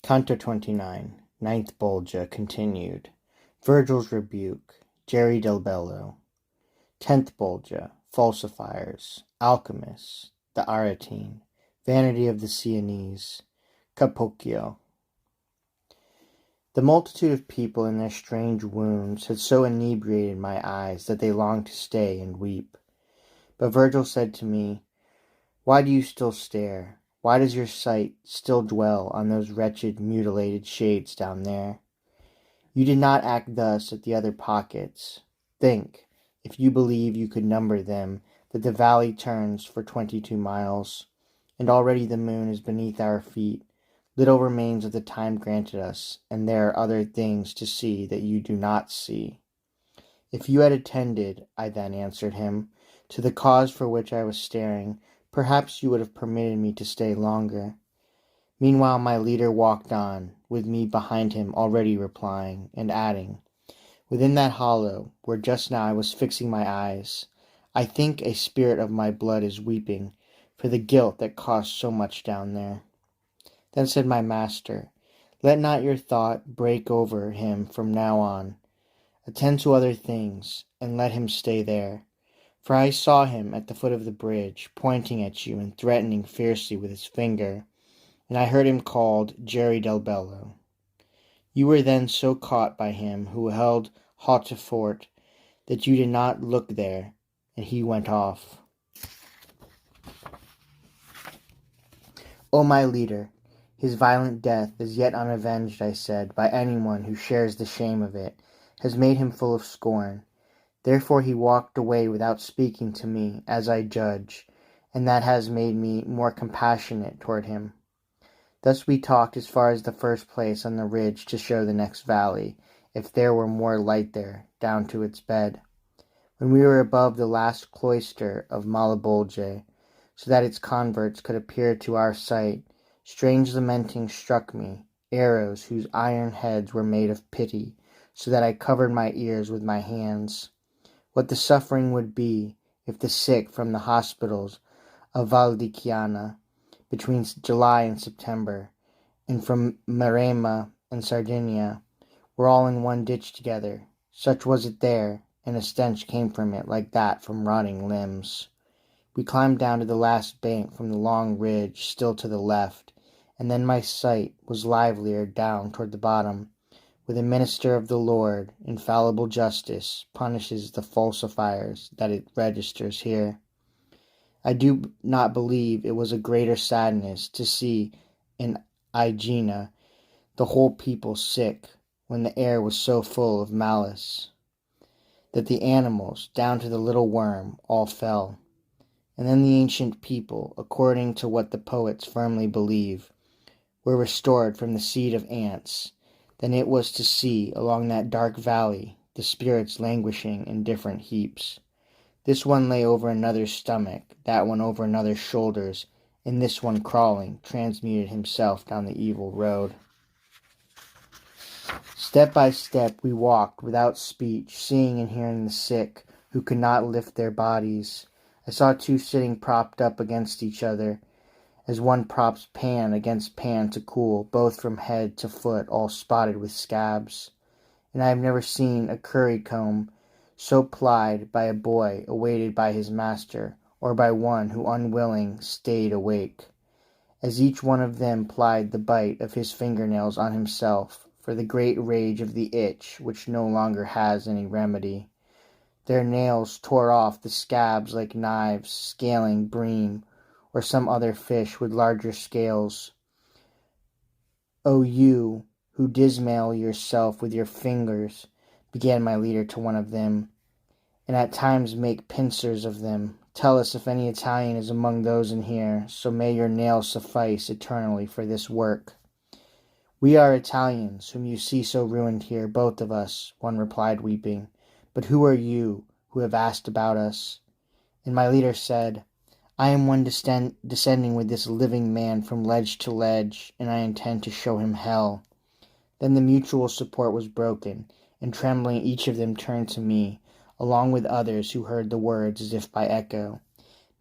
Canto 29, Ninth Bolgia, continued. Virgil's Rebuke, Jerry del Bello. 10th Bolgia, Falsifiers, Alchemists, the Aretine, Vanity of the Sienese, Capocchio. The multitude of people in their strange wounds had so inebriated my eyes that they longed to stay and weep. But Virgil said to me, "Why do you still stare? Why does your sight still dwell on those wretched mutilated shades down there? You did not act thus at the other pockets. Think, if you believe you could number them, that the valley turns for 22 miles, and already the moon is beneath our feet. Little remains of the time granted us, and there are other things to see that you do not see." "If you had attended," I then answered him, "to the cause for which I was staring, perhaps you would have permitted me to stay longer." Meanwhile my leader walked on, with me behind him already replying, and adding, "Within that hollow, where just now I was fixing my eyes, I think a spirit of my blood is weeping for the guilt that cost so much down there." Then said my master, "Let not your thought break over him from now on. Attend to other things, and let him stay there. For I saw him at the foot of the bridge, pointing at you and threatening fiercely with his finger, and I heard him called Jerry del Bello. You were then so caught by him who held Hautefort that you did not look there, and he went off. O my leader, his violent death is yet unavenged, I said, by anyone who shares the shame of it, has made him full of scorn. Therefore he walked away without speaking to me, as I judge, and that has made me more compassionate toward him. Thus we talked as far as the first place on the ridge to show the next valley, if there were more light there, down to its bed. When we were above the last cloister of Malebolge, so that its converts could appear to our sight, strange lamenting struck me, arrows whose iron heads were made of pity, so that I covered my ears with my hands. What the suffering would be if the sick from the hospitals of Valdichiana between July and September, and from Maremma and Sardinia, were all in one ditch together. Such was it there, and a stench came from it like that from rotting limbs. We climbed down to the last bank from the long ridge still to the left, and then my sight was livelier down toward the bottom, where the minister of the Lord, infallible justice, punishes the falsifiers that it registers here. I do not believe it was a greater sadness to see in Aegina the whole people sick, when the air was so full of malice, that the animals, down to the little worm, all fell. And then the ancient people, according to what the poets firmly believe, were restored from the seed of ants. Then it was to see, along that dark valley, the spirits languishing in different heaps. This one lay over another's stomach, that one over another's shoulders, and this one crawling, transmuted himself down the evil road. Step by step we walked without speech, seeing and hearing the sick, who could not lift their bodies. I saw two sitting propped up against each other, as one props pan against pan to cool, both from head to foot all spotted with scabs. And I have never seen a currycomb so plied by a boy awaited by his master, or by one who unwilling stayed awake, as each one of them plied the bite of his fingernails on himself, for the great rage of the itch which no longer has any remedy. Their nails tore off the scabs like knives, scaling bream, or some other fish with larger scales. "O you, who dismal yourself with your fingers," began my leader to one of them, "and at times make pincers of them, tell us if any Italian is among those in here, so may your nails suffice eternally for this work." "We are Italians, whom you see so ruined here, both of us," one replied, weeping. "But who are you, who have asked about us?" And my leader said, "I am one descending with this living man from ledge to ledge, and I intend to show him hell." Then the mutual support was broken, and trembling each of them turned to me, along with others who heard the words as if by echo.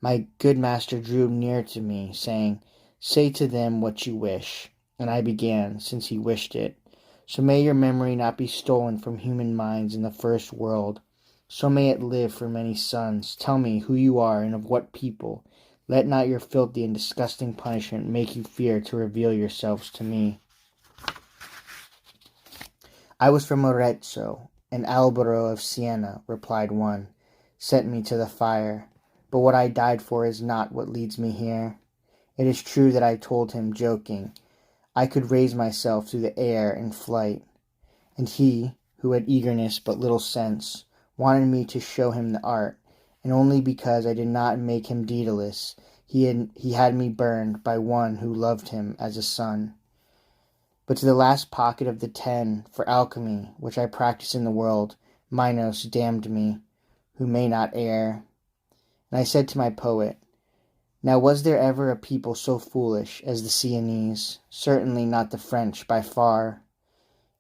My good master drew near to me, saying, "Say to them what you wish, And I began, since he wished it. So may your memory not be stolen from human minds in the first world. So may it live for many sons. Tell me who you are and of what people. Let not your filthy and disgusting punishment make you fear to reveal yourselves to me. I was from Arezzo, and Albero of Siena, replied one, sent me to the fire. But what I died for is not what leads me here. It is true that I told him, joking, I could raise myself through the air in flight. And he, who had eagerness but little sense, wanted me to show him the art, and only because I did not make him Daedalus, he had me burned by one who loved him as a son. But to the last pocket of the 10 for alchemy, which I practice in the world, Minos damned me, who may not err. And I said to my poet, now was there ever a people so foolish as the Sienese? Certainly not the French by far.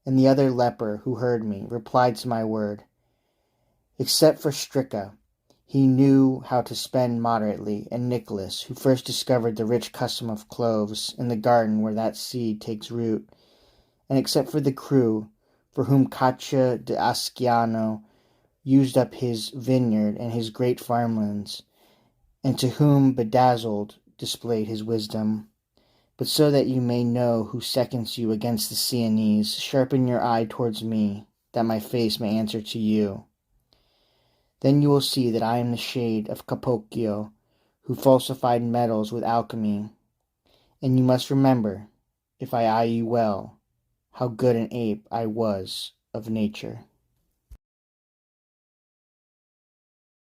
And the other leper, who heard me, replied to my word, except for Stricca, he knew how to spend moderately, and Nicholas, who first discovered the rich custom of cloves in the garden where that seed takes root, and except for the crew, for whom Caccia de Asciano used up his vineyard and his great farmlands, and to whom bedazzled displayed his wisdom. But so that you may know who seconds you against the Sienese, sharpen your eye towards me, that my face may answer to you. Then you will see that I am the shade of Capocchio, who falsified metals with alchemy. And you must remember, if I eye you well, how good an ape I was of nature.